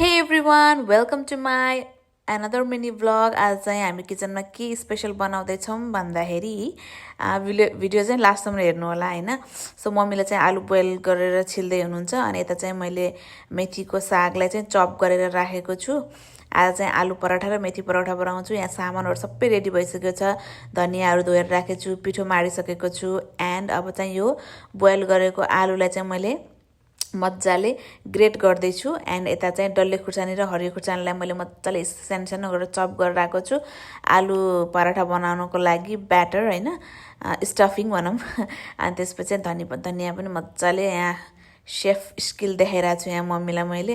Hey everyone, welcome to my another mini vlog. आज चाहिँ हामी किचनमा के स्पेशल बनाउँदैछौँ भन्दाखेरि भिडियो चाहिँ लास्टसम्म हेर्नु होला हैन। सो मम्मीले चाहिँ आलु बोइल गरेर छिल्दै हुनुहुन्छ अनि यता चाहिँ मैले मेथीको सागलाई चाहिँ चप गरेर राखेको छु। आज चाहिँ आलु पराठा र मेथी पराठा बनाउँछु। यहाँ सामानहरु सबै रेडी भइसकेको छ। धनियाहरु धोएर राखेको छु, पिठो माडिसकेको छु एन्ड अब चाहिँ यो बोइल गरेको आलुलाई चाहिँ मैले मजाले ग्रेट गर्दैछु एन्ड यता चाहिँ डल्ले खुर्सानी र हरियो खुर्सानीलाई मैले मजाले सानो सानो गरेर चप गरेर राखेको छु आलु पराठा बनाउनको लागि ब्याटर हैन स्टफिङ भनौं अनि त्यसपछि धनिया पनि मजाले यहाँ शेफ स्किल देखाइरहेको छु यहाँ मम्मीलाई मैले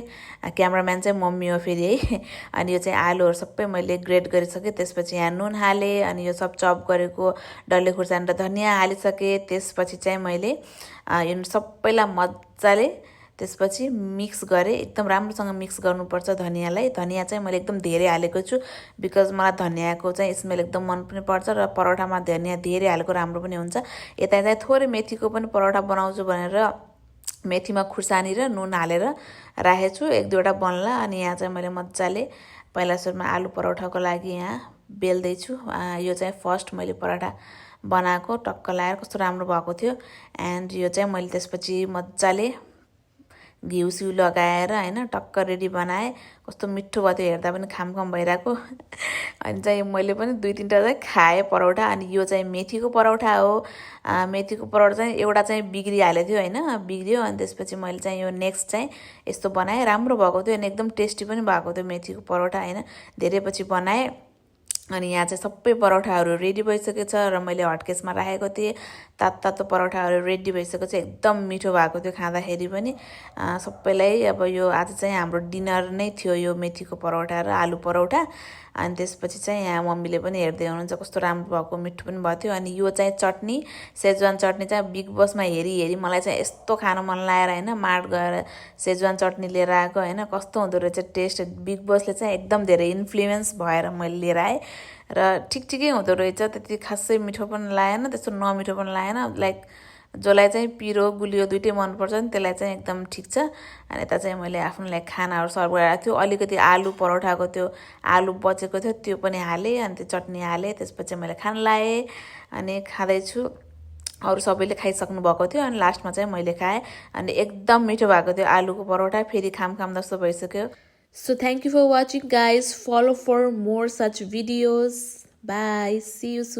क्यामेराम्यान चाहिँ मम्मी हो फेरि है अनि यो चाहिँ आलुहरु सबै मैले ग्रेट गरिसके त्यसपछि यहाँ नुन हाले अनि यो सब चप गरेको डल्ले खुर्सानी र धनिया हालिसके त्यसपछि चाहिँ मैले यो सबैलाई मजाले त्यसपछि मिक्स गरे एकदम राम्रोसँग मिक्स गर्नुपर्छ धनियालाई धनिया चाहिँ मैले एकदम धेरै हालेको छु बिकज मलाई धनियाको चाहिँ स्मेल एकदम मन पनि पर्छ र परोठामा धनिया धेरै हालेको राम्रो पनि हुन्छ यता चाहिँ थोरै मेथीको पनि परोठा बनाउँछु भनेर मेथीमा खुर्सानी र नुन हालेर राखेको छु एक दुईवटा बन्ला अनि यहाँ चाहिँ मैले मजाले पहिला सुरुमा आलु परोठाको लागि यहाँ बेल्दै छु यो चाहिँ फर्स्ट मैले परोठा बनाएको टक्क लाएर कस्तो राम्रो भएको थियो एन्ड यो चाहिँ मैले त्यसपछि मजाले घिउ सिउ लगाएर हैन टक्क रेडी बनाए कस्तो मिठो भयो हेर्दा पनि खामखाम भइराको अनि चाहिँ मैले पनि दुई तीनटा चाहिँ खाए परोठा अनि यो चाहिँ मेथीको परोठा हो मेथीको परोठा चाहिँ एउटा चाहिँ बिग्रिहाले थियो हैन बिग्रियो अनि त्यसपछि मैले चाहिँ यो नेक्स्ट चाहिँ यस्तो बनाए राम्रो भएको थियो अनि एकदम टेस्टी पनि भएको थियो मेथीको परोठा हैन धेरै पछि बनाए अनि यहाँ चाहिँ सबै परोठाहरु रेडी भइसकेको छ र मैले हटकेसमा राखेको थिएँ तातो परोठाहरु रेडी भइसकेको छ एकदम मिठो भएको थियो खाँदाखेरि पनि सबैलाई अब यो आज चाहिँ हाम्रो डिनर नै थियो यो मेथीको परोठा र आलु परोठा अनि त्यसपछि चाहिँ यहाँ मम्मीले पनि हेर्दै हुनुहुन्छ कस्तो राम्रो भएको मिठो पनि भएको थियो अनि यो चाहिँ चटनी सेजवान चटनी चाहिँ बिग बसमा हेरी मलाई चाहिँ यस्तो खान मन लागेर हैन मार्ट गएर सेजवान चटनी लिएर आएको हैन कस्तो हुँदो रहेछ टेस्ट बिग बसले चाहिँ एकदम धेरै इन्फ्लुएन्स भएर मैले लिएर आए र ठिकठिकै हुँदो रहेछ त्यति खासै मिठो पनि लागेन त्यस्तो नमिठो पनि लागेन लाइक जसलाई चाहिँ पिरो गुलियो दुईटै मन पर्छ नि त्यसलाई चाहिँ एकदम ठिक छ अनि यता चाहिँ मैले आफ्नो लागि खानाहरु सर्भ गरेको थियो अलिकति आलु परोठाको त्यो आलु बचेको थियो त्यो पनि हाले अनि त्यो चटनी हाले त्यसपछि मैले खान लाए अनि खादै छु अरु सबैले खाइसक्नु भएको थियो अनि लास्टमा चाहिँ मैले खाए अनि एकदम मिठो भएको थियो आलुको परोठा फेरि खाम जस्तो भइसक्यो So thank you for watching guys. Follow for more such videos. Bye. See you soon.